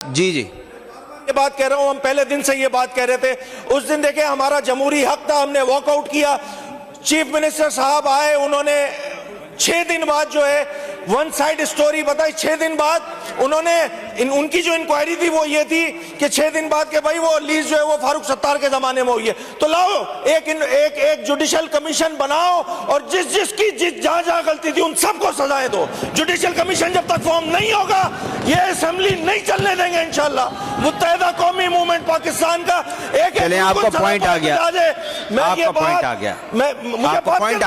जी जी ये बात कह रहा हूं, हम पहले दिन से ये बात कह रहे थे। उस दिन देखे हमारा जमहूरी हक था, हमने वॉकआउट किया। चीफ मिनिस्टर साहब आए, उन्होंने 6 दिन बाद जो है वन साइड स्टोरी बताई। 6 दिन बाद उन्होंने उनकी जो इंक्वायरी थी वो ये थी कि 6 दिन बाद के भाई वो लीज जो है वो फारूक सत्तार के जमाने में हुई है। तो लाओ एक जुडिशियल कमीशन बनाओ और जिसकी जहां जहां गलती थी उन सबको सजाएं दो। जुडिशियल कमीशन जब तक फॉर्म नहीं होगा ये असेंबली नहीं चलने देंगे इंशाल्लाह। मुत्तहिदा कौमी मूवमेंट पाकिस्तान का एक आपका पॉइंट आ गया, आपका पॉइंट आ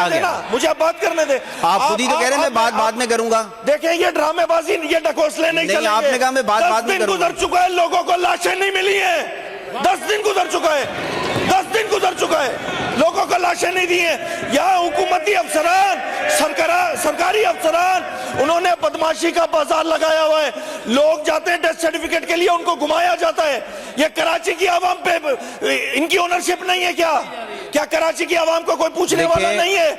गया। मुझे बात करने दे। आप खुद ही तो कह रहे हैं मैं बाद में करूंगा। देखिए ये ड्रामेबाजी, ये ढकोसले नहीं चलेंगे। आपने कहा मैं बाद में करूंगा। गुजर चुका है, लोगों को लाशें नहीं मिली हैं। 10 दिन गुजर चुका है, 10 दिन गुजर चुका है, लोगों को लाशें नहीं दी हैं। यहाँ हुकूमती अफसरान, सरकारी अफसरान, उन्होंने बदमाशी का बाजार लगाया हुआ है। लोग जाते हैं डेथ सर्टिफिकेट के लिए, उनको घुमाया जाता है। ये कराची की आवाम पे इनकी ओनरशिप नहीं है क्या? क्या कराची की आवाम को कोई पूछने वाला नहीं है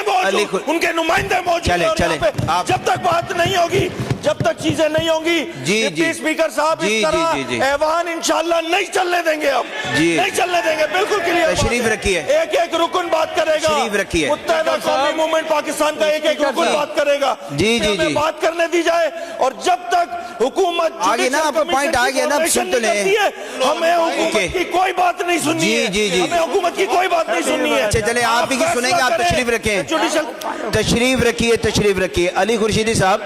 मौजूद, उनके नुमाइंदे मौजूद हैं। जब तक बात नहीं होगी, जब तक चीजें नहीं होंगी, डिप्टी स्पीकर साहब इस तरह ऐवान इंशाल्लाह नहीं चलने देंगे। अब नहीं चलने देंगे, बिल्कुल क्लियर। तशरीफ रखिए। एक रुकन बात करेगा, तशरीफ रखिए। मुत्तहिदा कौमी मूवमेंट पाकिस्तान का एक रुकन बात करेगा। जी बात करने दी जाए। और जब तक हुकूमत आगे ना, आपका पॉइंट आ गया ना, सुन तो ले। हमें हुकूमत की कोई बात नहीं सुननी है। हमें हुकूमत की कोई बात नहीं सुननी है। अच्छा चले, आप भी सुनेंगे। आप तशरीफ रखें, तशरीफ रखिए। अली खुर्शीदी साहब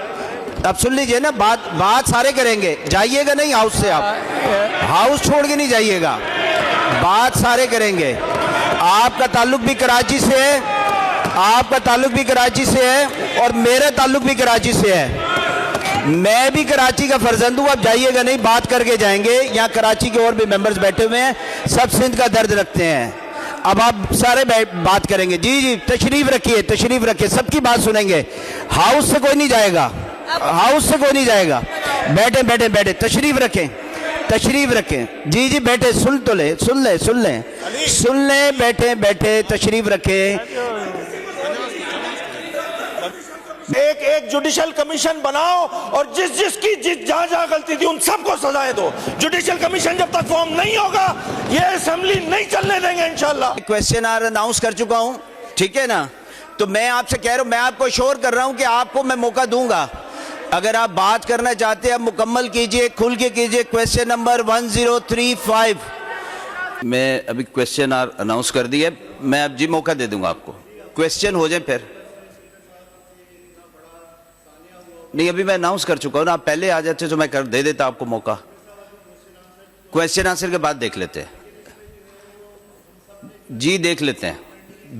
अब सुन लीजिए ना, बात सारे करेंगे। जाइएगा नहीं हाउस से, आप हाउस छोड़ के नहीं जाइएगा। बात सारे करेंगे। आपका ताल्लुक भी कराची से है, आपका ताल्लुक भी कराची से है और मेरा ताल्लुक भी कराची से है। मैं भी कराची का फर्जंद हूँ। अब जाइएगा नहीं, बात करके जाएंगे। यहाँ कराची के और भी मेंबर्स बैठे हुए हैं, सब सिंध का दर्द रखते हैं। अब आप सारे बात करेंगे। जी तशरीफ रखिए, सबकी बात सुनेंगे। हाउस से कोई नहीं जाएगा, हाउस से कोई नहीं जाएगा। बैठे तशरीफ रखें। जी बैठे, सुन ले। बैठे तशरीफ रखें। एक जुडिशियल कमीशन बनाओ और जिसकी जहां जहां गलती थी उन सबको सजाएं दो। जुडिशियल कमीशन जब तक फॉर्म नहीं होगा ये असेंबली नहीं चलने देंगे इंशाल्लाह। क्वेश्चन आर अनाउंस कर चुका हूं, ठीक है ना? तो मैं आपसे कह रहा हूं, मैं आपको श्योर कर रहा हूं कि आपको मैं मौका दूंगा। अगर आप बात करना चाहते हैं, आप मुकम्मल कीजिए, खुल के कीजिए। Question number 1035। मैं अभी क्वेश्चन आर अनाउंस कर दिया, मैं अब जी मौका दे दूंगा आपको। क्वेश्चन हो जाए फिर नहीं, अभी मैं अनाउंस कर चुका हूं ना। आप पहले आ जाते तो मैं कर दे देता आपको मौका। क्वेश्चन आंसर के बाद देख लेते हैं। जी देख लेते हैं,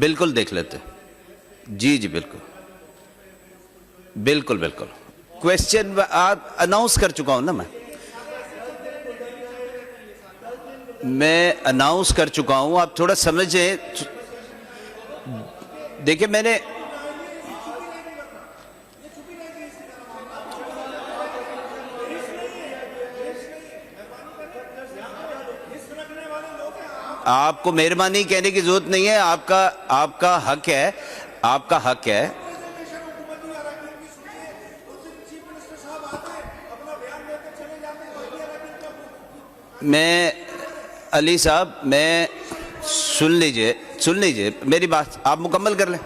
बिल्कुल देख लेते हैं। जी बिल्कुल। क्वेश्चन आप अनाउंस कर चुका हूं ना, मैं अनाउंस कर चुका हूं। आप थोड़ा समझें। देखिए मैंने आपको मेहरबानी कहने की जरूरत नहीं है। आपका हक है, आपका हक है। मैं अली साहब, मैं सुन लीजिए मेरी बात, आप मुकम्मल कर लें।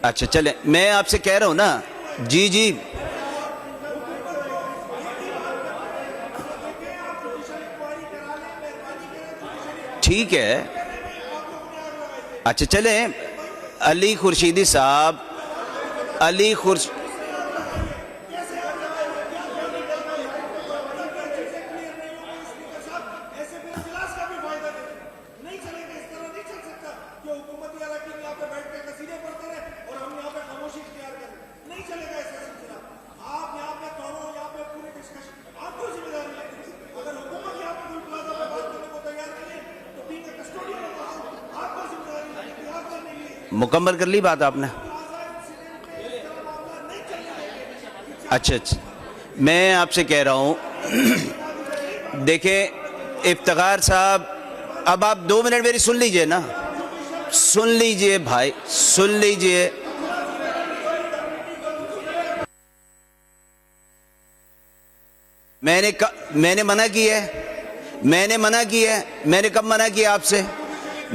अच्छा चले, मैं आपसे कह रहा हूं ना। जी ठीक है। अच्छा चले, अली खुर्शीदी साहब, मुकम्मल कर ली बात आपने? अच्छा मैं आपसे कह रहा हूं, देखें इफ्तिखार साहब, अब आप 2 मिनट मेरी सुन लीजिए ना, सुन लीजिए भाई, सुन लीजिए। मैंने मना की है, मैंने मना की है, मैंने कब मना किया आपसे?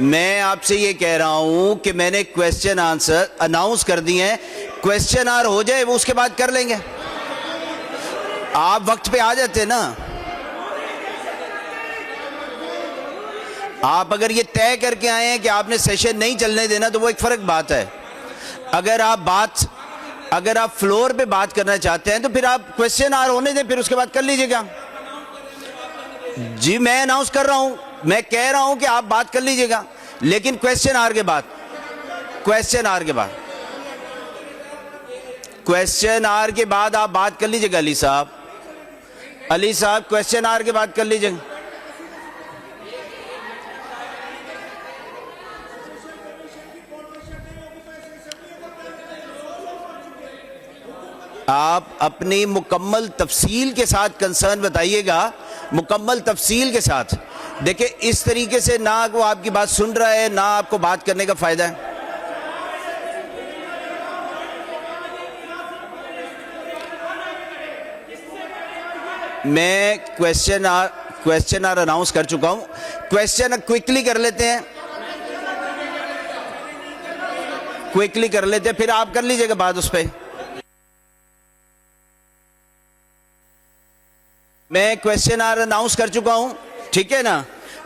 मैं आपसे ये कह रहा हूं कि मैंने क्वेश्चन आंसर अनाउंस कर दिए हैं, क्वेश्चन आर हो जाए वो उसके बाद कर लेंगे। आप वक्त पे आ जाते ना। आप अगर ये तय करके आए हैं कि आपने सेशन नहीं चलने देना तो वो एक फर्क बात है। अगर आप फ्लोर पे बात करना चाहते हैं तो फिर आप क्वेश्चन आर होने दें, फिर उसके बाद कर लीजिएगा। जी मैं अनाउंस कर रहा हूं, मैं कह रहा हूं कि आप बात कर लीजिएगा, लेकिन क्वेश्चन आर के बाद, क्वेश्चन आर के बाद, क्वेश्चन आर के बाद आप बात कर लीजिएगा। अली साहब क्वेश्चन आर के बाद कर लीजिएगा। आप अपनी मुकम्मल तफसील के साथ कंसर्न बताइएगा, मुकम्मल तफसील के साथ। देखिए इस तरीके से ना वो आपकी बात सुन रहा है, ना आपको बात करने का फायदा है। मैं क्वेश्चन आर अनाउंस कर चुका हूं। क्वेश्चन क्विकली कर लेते हैं, क्विकली कर लेते हैं, फिर आप कर लीजिएगा बात उस पर। मैं क्वेश्चन आर अनाउंस कर चुका हूं, ठीक है ना?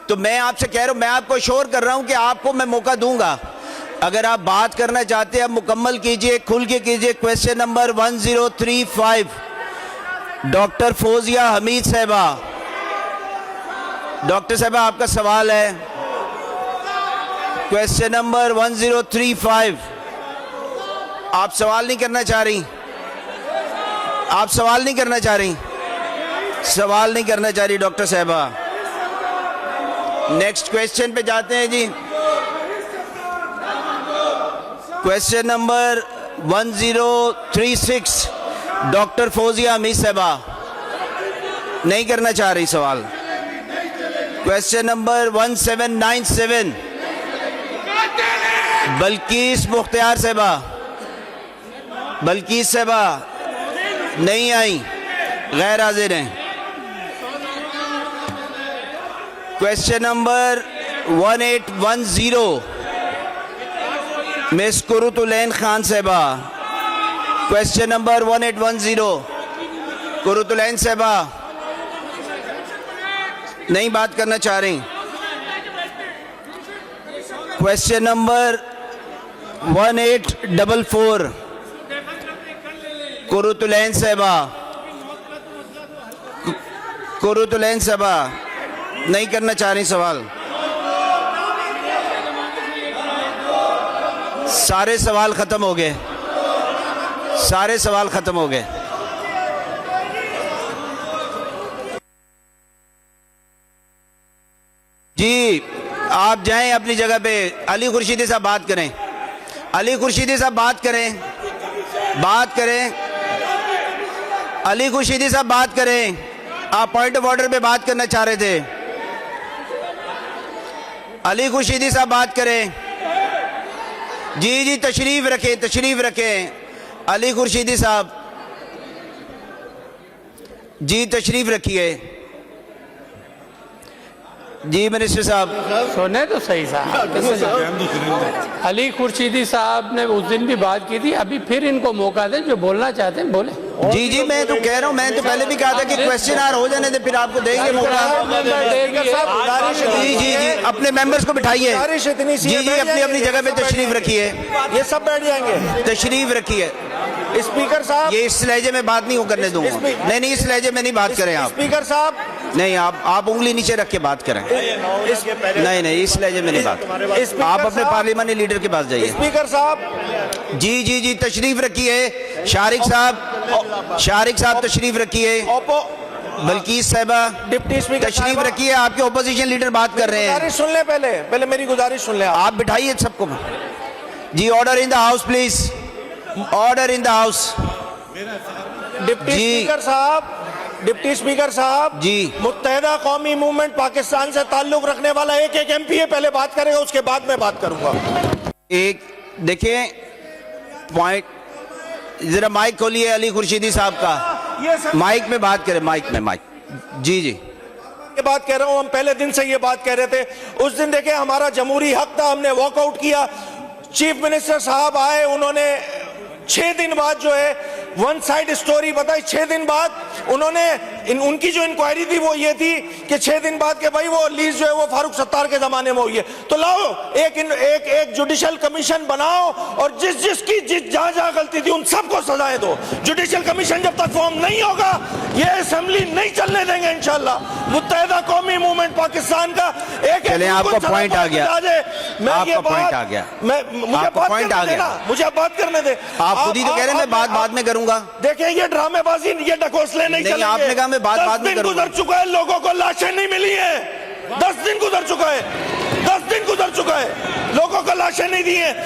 तो मैं आपसे कह रहा हूं, मैं आपको श्योर कर रहा हूं कि आपको मैं मौका दूंगा। अगर आप बात करना चाहते हैं मुकम्मल कीजिए, खुल के कीजिए। Question number 1035 doctor Fauzia Hamid साहिबा। डॉक्टर साहिबा आपका सवाल है। Question number 1035। आप सवाल नहीं करना चाह रही? आप सवाल नहीं करना चाह रही? सवाल नहीं करना चाह रही डॉक्टर साहिबा। नेक्स्ट क्वेश्चन पे जाते हैं जी। Question number 1036 doctor Fauzia Hamid साहिबा नहीं करना चाह रही सवाल। क्वेश्चन नंबर 1797 बल्कीस मुख्तियार साहिबा। बल्कीस साहिबा नहीं आई, गैर हाजिर हैं। क्वेश्चन नंबर 1810 मिस कुरुतुलैन खान साहिबा। क्वेश्चन नंबर 1810 कुरुतुलैन साहिबा नहीं बात करना चाह रही। क्वेश्चन नंबर 1844 कुरुतुलैन साहिबा। कुरुतुलैन साहिबा नहीं करना चाह रही सवाल। सारे सवाल खत्म हो गए, सारे सवाल खत्म हो गए। जी आप जाएं अपनी जगह पे। अली खुर्शीदी साहब बात करें। अली खुर्शीदी साहब बात करें, बात करें। अली खुर्शीदी साहब बात करें। आप पॉइंट ऑफ ऑर्डर पे बात करना चाह रहे थे। अली खुर्शीदी साहब बात करें। जी जी तशरीफ रखें, तशरीफ रखें। अली खुर्शीदी साहब जी तशरीफ रखिए। जी मिनिस्टर साहब सुने तो सही साहब। अली खुर्शीदी साहब ने उस दिन भी बात की थी, अभी फिर इनको मौका दें, जो बोलना चाहते हैं बोले। जी जी मैं तो कह रहा हूं, मैं तो पहले भी कहा था कि क्वेश्चन आर हो जाने दे, फिर आपको देंगे मौका। जी जी जी अपने मेंबर्स को बिठाइए। जी जी अपनी अपनी जगह पे तशरीफ रखिए। ये सब बैठ जाएंगे। तशरीफ रखिए। स्पीकर साहब ये इस लहजे में बात नहीं करने दूंगा। नहीं नहीं इस लहजे में नहीं बात करें आप। स्पीकर साहब नहीं आप उंगली नीचे रख के बात करें। नहीं नहीं इस लहजे में नहीं बात। आप अपने पार्लियामानी लीडर के पास जाइए। स्पीकर साहब जी जी जी तशरीफ रखिए। शारिक साहब तशरीफ रखिए। बल्कीस साहिबा डिप्टी स्पीकर तशरीफ रखिए। आपके ओपोजिशन लीडर बात कर रहे हैं। गुजारिश सुन ले, पहले मेरी गुजारिश सुन ले। आप बिठाइए सबको। जी order in the house please. Order in the house. Deputy speaker साहब जी मुत्तहिदा कौमी मूवमेंट पाकिस्तान से ताल्लुक रखने वाला एक एक एमपी पहले बात करेगा, उसके बाद मैं बात करूंगा। एक देखिए पॉइंट, जरा माइक खोलिए अली खुर्शीदी साहब का। माइक में बात करें, माइक में माइक। जी जी ये बात कह रहा हूं, हम पहले दिन से ये बात कह रहे थे। उस दिन देखे हमारा जमहूरी हक था, हमने वॉकआउट किया। चीफ मिनिस्टर साहब आए, उन्होंने 6 दिन बाद जो है वन साइड स्टोरी बताई। 6 दिन बाद उन्होंने उनकी जो इंक्वायरी थी वो ये थी कि 6 दिन बाद के भाई वो लीज जो है वो फारूक सत्तार के जमाने में हुई है। तो लाओ एक जुडिशियल कमीशन बनाओ और जिसकी जहां जहां गलती थी उन सबको सजाएं दो। जुडिशियल कमीशन जब तक फॉर्म नहीं होगा ये असेंबली नहीं चलने देंगे इंशाल्लाह। मुत्तहिदा कौमी मूवमेंट पाकिस्तान का एक चलें, आपका पॉइंट आ गया। आपका पॉइंट आ गया। मुझे बात करने दे। आप खुद ही तो कह रहे हैं मैं बात में करूंगा। देखिए ये ड्रामेबाजी, ये ढकोसले नहीं चलेंगे। आपने कहा मैं बात में करूंगा। गुजर चुका है, लोगों को लाशें नहीं मिली है। 10 दिन गुजर चुका है, 10 दिन गुजर चुका है, लोगों को लाशें नहीं दी है।